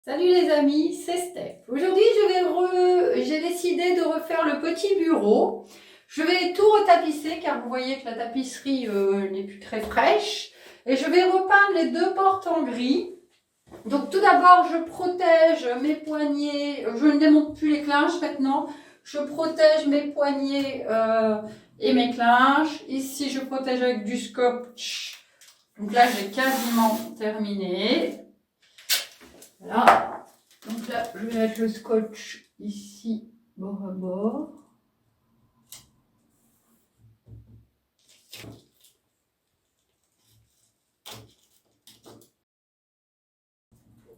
Salut les amis, c'est Steph. Aujourd'hui, j'ai décidé de refaire le petit bureau. Je vais tout retapisser car vous voyez que la tapisserie n'est plus très fraîche. Et je vais repeindre les deux portes en gris. Donc tout d'abord, je protège mes poignées. Je ne démonte plus les clinches maintenant. Je protège mes poignées et mes clinches. Ici, je protège avec du scotch. Donc là, j'ai quasiment terminé. Voilà. Donc là, je vais mettre le scotch ici, bord à bord.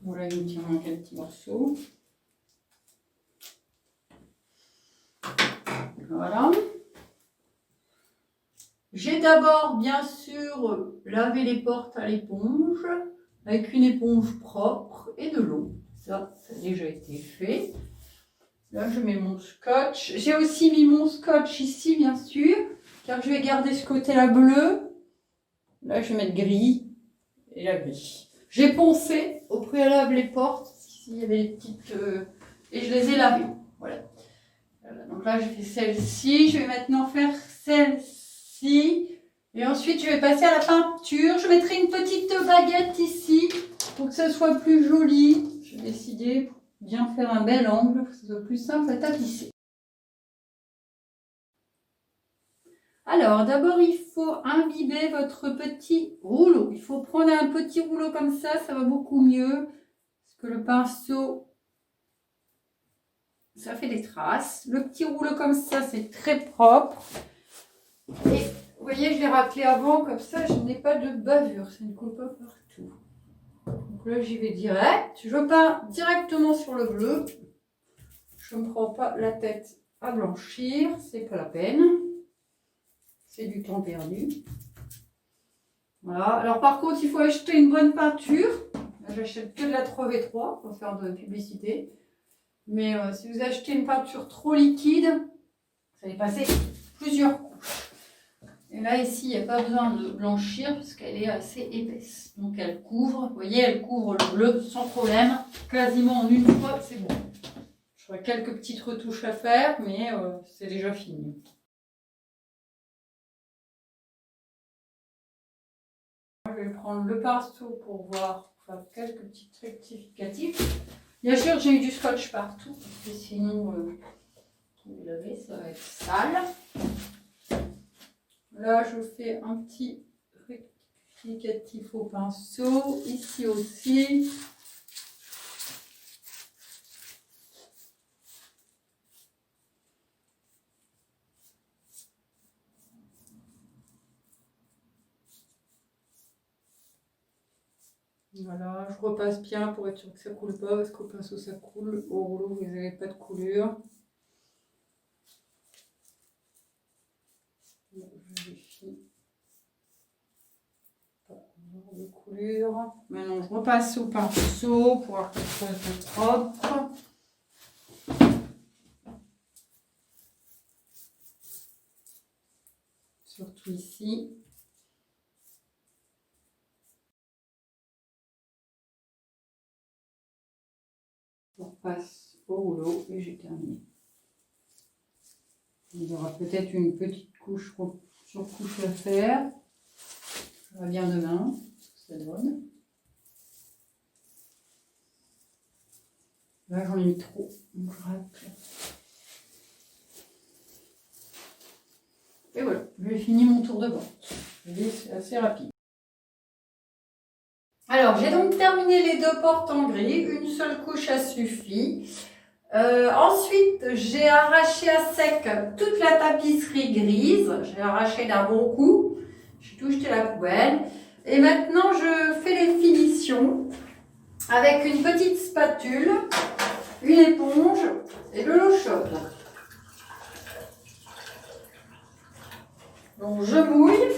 Voilà, il me tient un petit morceau. Voilà. J'ai d'abord, bien sûr, lavé les portes à l'éponge, avec une éponge propre et de l'eau. Ça a déjà été fait. Là, je mets mon scotch. J'ai aussi mis mon scotch ici, bien sûr, car je vais garder ce côté-là bleu. Là, je vais mettre gris et la gris. J'ai poncé au préalable les portes. Ici, il y avait des petites... et je les ai lavées. Voilà. Donc là, j'ai fait celle-ci. Je vais maintenant faire celle-ci. Et ensuite, je vais passer à la peinture. Je mettrai une petite baguette ici pour que ça soit plus joli. J'ai décidé pour bien faire un bel angle, pour que ce soit plus simple à tapisser. Alors, d'abord, il faut imbiber votre petit rouleau. Il faut prendre un petit rouleau comme ça va beaucoup mieux. Parce que le pinceau, ça fait des traces. Le petit rouleau comme ça, c'est très propre. Et vous voyez, je l'ai raclé avant, comme ça, je n'ai pas de bavure. Ça ne coule pas partout. Donc là, j'y vais direct. Je peins directement sur le bleu. Je ne me prends pas la tête à blanchir. C'est pas la peine. C'est du temps perdu. Voilà. Alors par contre, il faut acheter une bonne peinture. J'achète que de la 3v3 pour faire de la publicité. Mais si vous achetez une peinture trop liquide, vous allez passer plusieurs couches. Et là, ici, il n'y a pas besoin de blanchir parce qu'elle est assez épaisse. Donc elle couvre, vous voyez, elle couvre le bleu sans problème. Quasiment en une fois, c'est bon. J'aurai quelques petites retouches à faire, mais c'est déjà fini. Je vais prendre le pinceau pour voir, pour faire quelques petites rectificatifs. Bien sûr, j'ai eu du scotch partout, parce que sinon, vous l'avez, ça va être sale. Là, je fais un petit rectificatif au pinceau, ici aussi. Voilà, je repasse bien pour être sûr que ça ne coule pas, parce qu'au pinceau ça coule, au rouleau vous n'avez pas de coulure. Je vérifie. Pas avoir de coulure. Maintenant je repasse au pinceau pour avoir quelque chose de propre. Surtout ici. Je repasse au rouleau et j'ai terminé. Il y aura peut-être une petite couche sur couche à faire. On verra bien demain ce que ça donne. Là j'en ai mis trop, donc je racle. Et voilà, j'ai fini mon tour de bord. C'est assez rapide. Alors, j'ai donc terminé les deux portes en gris. Une seule couche a suffi. Ensuite, j'ai arraché à sec toute la tapisserie grise. J'ai arraché d'un bon coup. J'ai tout jeté à la poubelle. Et maintenant, je fais les finitions avec une petite spatule, une éponge et de l'eau chaude. Donc, je mouille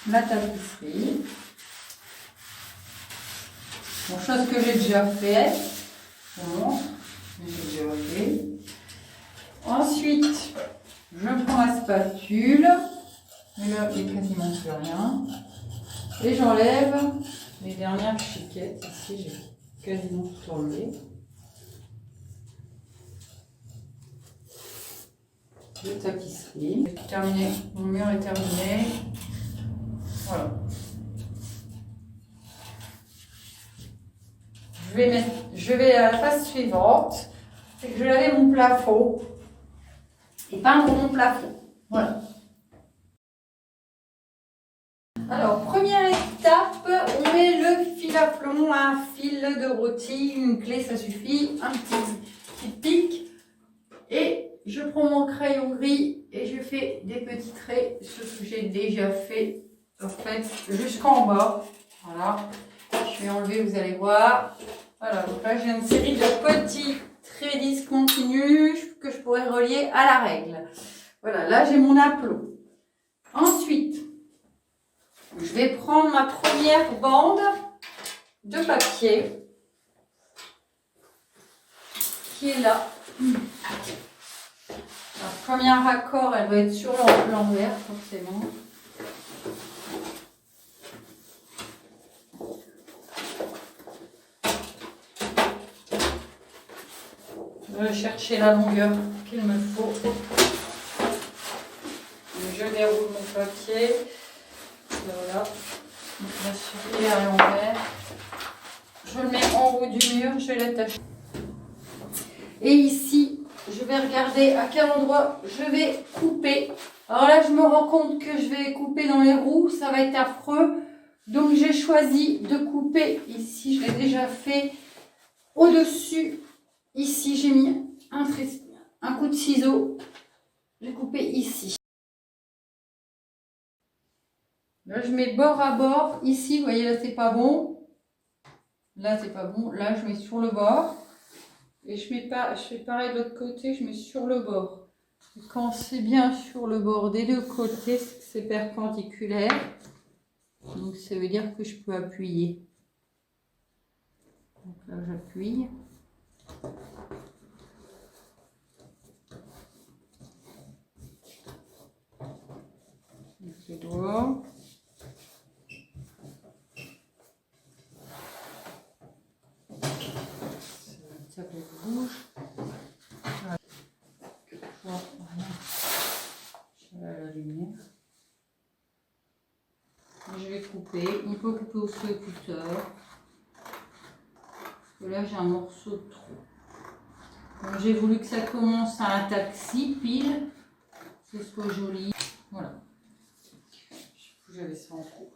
ma tapisserie. Bon, chose que j'ai déjà faite. Bon, j'ai déjà fait. Ensuite, je prends ma spatule. Et là, il n'y a quasiment plus rien. Et j'enlève les dernières chiquettes. Ici, j'ai quasiment tout enlevé. De tapisserie. J'ai terminé. Mon mur est terminé. Voilà. Je vais à la phase suivante. C'est que je vais laver mon plafond et peindre mon plafond. Voilà. Alors, première étape, on met le fil à plomb, un fil de rôti, une clé, ça suffit, un petit pic. Et je prends mon crayon gris et je fais des petits traits, ce que j'ai déjà fait, en fait, jusqu'en bas. Voilà. Je vais enlever, vous allez voir. Voilà, donc là, j'ai une série de petits traits discontinus que je pourrais relier à la règle. Voilà, là, j'ai mon aplomb. Ensuite, je vais prendre ma première bande de papier qui est là. La première raccord, elle doit être sur l'envers, forcément. Je vais chercher la longueur qu'il me faut. Je déroule mon papier. Voilà. La suivie à l'envers. Je le mets en haut du mur, je l'attache. Et ici, je vais regarder à quel endroit je vais couper. Alors là, je me rends compte que je vais couper dans les roues, ça va être affreux. Donc j'ai choisi de couper ici, je l'ai déjà fait au-dessus. Ici, j'ai mis un coup de ciseau. J'ai coupé ici. Là, je mets bord à bord. Ici, vous voyez, là, c'est pas bon. Là, c'est pas bon. Là, je mets sur le bord. Et je fais pareil de l'autre côté, je mets sur le bord. Et quand c'est bien sur le bord des deux côtés, c'est perpendiculaire. Donc, ça veut dire que je peux appuyer. Donc là, j'appuie. Avec les doigts. Ça fait bouge. Voilà. Je vais à la lumière. Je vais couper. On peut couper au cutter. Parce que là, j'ai un morceau de trop. J'ai voulu que ça commence à un taxi pile. C'est ce que joli. Voilà. J'avais ça en trop.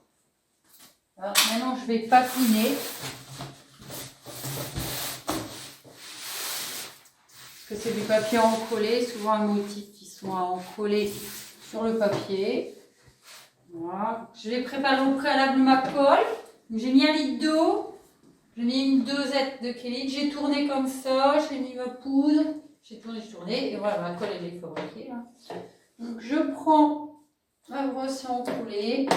Alors, maintenant, je vais patiner. Parce que c'est du papier encollé. Souvent, un motif qui soit encollé sur le papier. Voilà. Je vais préparer au préalable ma colle. J'ai mis un litre d'eau. J'ai mis une dosette de Kelly. J'ai tourné comme ça. J'ai mis ma poudre. J'ai tourné. Et voilà, ma colle, elle est fabriquée. Là. Donc, je prends ma brosse à encoller.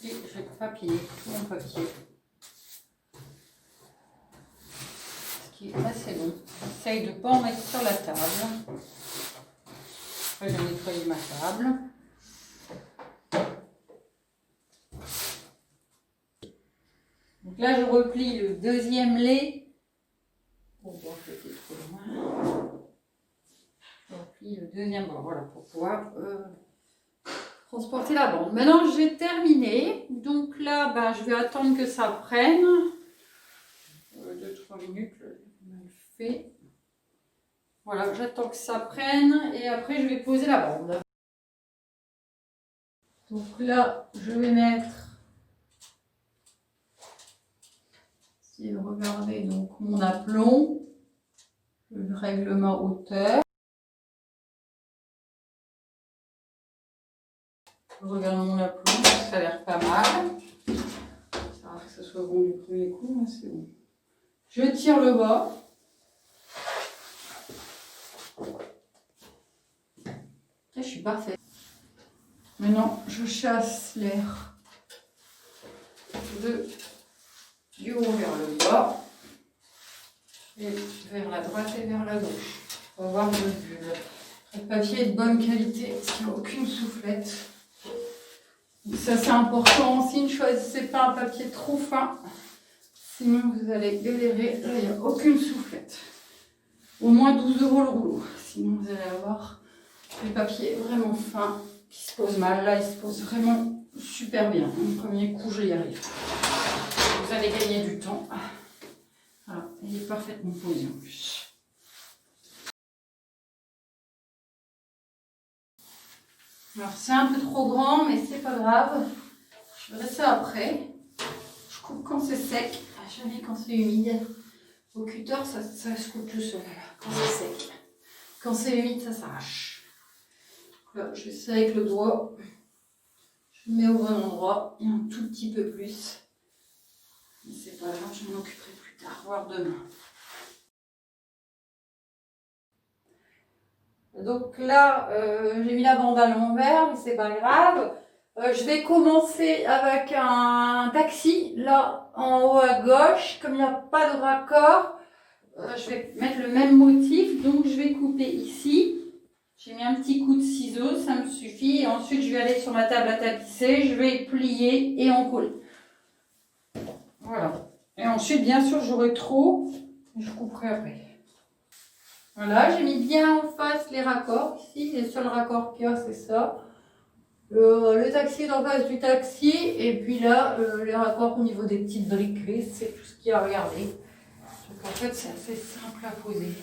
Et je vais papier tout mon papier. Ce qui est assez long. J'essaye de ne pas en mettre sur la table. Après, je vais nettoyer ma table. Donc là, je replie le deuxième lait. Pour voir que c'était trop loin. Je replie le deuxième, bon, voilà, pour pouvoir transporter la bande. Maintenant, j'ai terminé. Donc là, ben, je vais attendre que ça prenne. 2-3 minutes, je le fais. Voilà, j'attends que ça prenne et après, je vais poser la bande. Donc là, je vais mettre, si vous regardez, donc mon aplomb, le règlement hauteur. Je regarde mon aplomb, ça a l'air pas mal. Ça va que ce soit bon du premier coup, mais c'est bon. Je tire le bas. Là, je suis parfaite. Maintenant, je chasse l'air du haut vers le bas et vers la droite et vers la gauche. On va voir le bulle. Le papier est de bonne qualité, parce qu'il n'y a aucune soufflette. Donc ça c'est important aussi, ne choisissez pas un papier trop fin, sinon vous allez galérer. Là il n'y a aucune soufflette. Au moins 12 € le rouleau, sinon vous allez avoir des papiers vraiment fins qui se posent mal. Là il se pose vraiment super bien. Le premier coup je y arrive. Vous allez gagner du temps. Voilà, il est parfaitement posé en plus. Alors c'est un peu trop grand, mais c'est pas grave. Je verrai ça après. Je coupe quand c'est sec, jamais quand c'est humide. Au cutter, ça se coupe tout seul quand c'est sec. Quand c'est humide, ça s'arrache. Là, je fais ça avec le doigt. Je le mets au bon endroit et un tout petit peu plus. Mais c'est pas grave, je m'en occuperai plus tard, voire demain. Donc là, j'ai mis la bande à l'envers, mais c'est pas grave. Je vais commencer avec un taxi, là en haut à gauche. Comme il n'y a pas de raccord, je vais mettre le même motif. Donc je vais couper ici. J'ai mis un petit coup de ciseau, ça me suffit. Et ensuite, je vais aller sur ma table à tapisser. Je vais plier et encoller. Voilà. Et ensuite, bien sûr, j'aurai trop. Je couperai après. Voilà, j'ai mis bien en face les raccords. Ici, les seuls raccords qu'il y a, c'est ça. Le taxi est en face du taxi. Et puis là, les raccords au niveau des petites briques grises, c'est tout ce qu'il y a à regarder. Donc en fait, c'est assez simple à poser.